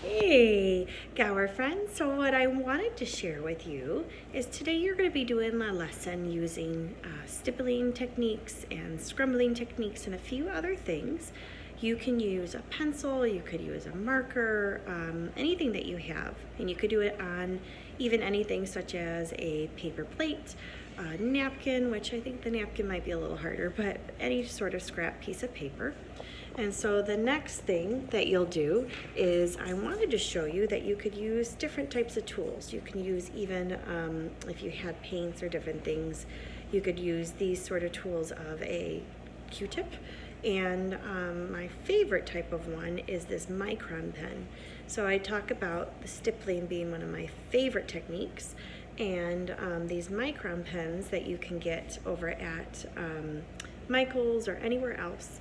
Hey, Gower friends. So what I wanted to share with you is today you're going to be doing a lesson using stippling techniques and scrumbling techniques and a few other things. You can use a pencil, you could use a marker, anything that you have. And you could do it on even anything such as a paper plate, a napkin, which I think the napkin might be a little harder, but any sort of scrap piece of paper. And so the next thing that you'll do is I wanted to show you that you could use different types of tools. You can use even if you had paints or different things, you could use these sort of tools of a Q-tip. And my favorite type of one is this micron pen. So I talk about the stippling being one of my favorite techniques, and these micron pens that you can get over at Michael's or anywhere else,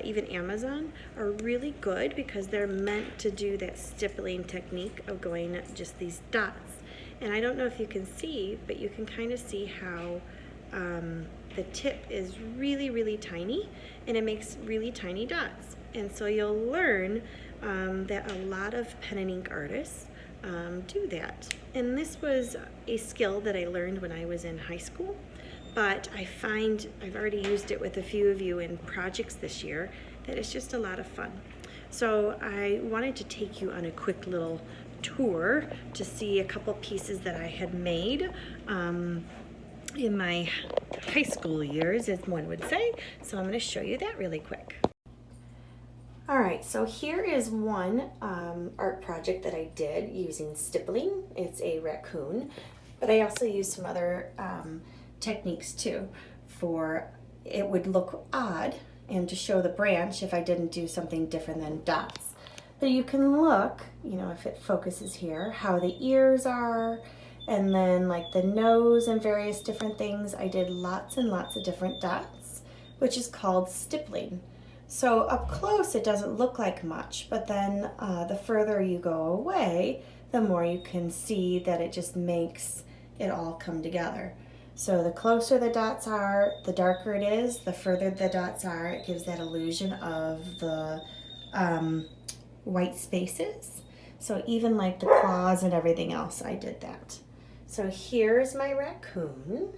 even Amazon, are really good because they're meant to do that stippling technique of going just these dots. And I don't know if you can see, but you can kind of see how the tip is really, really tiny, and it makes really tiny dots. And so you'll learn that a lot of pen and ink artists do that. And this was a skill that I learned when I was in high school, but I find I've already used it with a few of you in projects this year, that it's just a lot of fun. So I wanted to take you on a quick little tour to see a couple pieces that I had made in my high school years, as one would say. So I'm going to show you that really quick. All right, so here is one art project that I did using stippling. It's a raccoon, but I also used some other techniques too, for it would look odd and to show the branch if I didn't do something different than dots. But you can look, you know, if it focuses here, how the ears are, and then like the nose and various different things. I did lots and lots of different dots, which is called stippling. So up close it doesn't look like much, but then the further you go away, the more you can see that it just makes it all come together. So the closer the dots are, the darker it is. The further the dots are, it gives that illusion of the white spaces. So even like the claws and everything else, I did that. So here's my raccoon.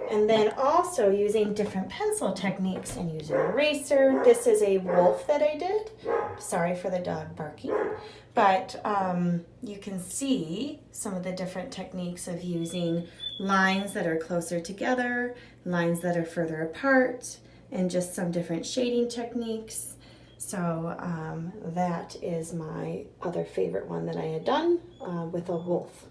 And then also using different pencil techniques and using an eraser. This is a wolf that I did. Sorry for the dog barking. But you can see some of the different techniques of using lines that are closer together, lines that are further apart, and just some different shading techniques. So that is my other favorite one that I had done with a wolf.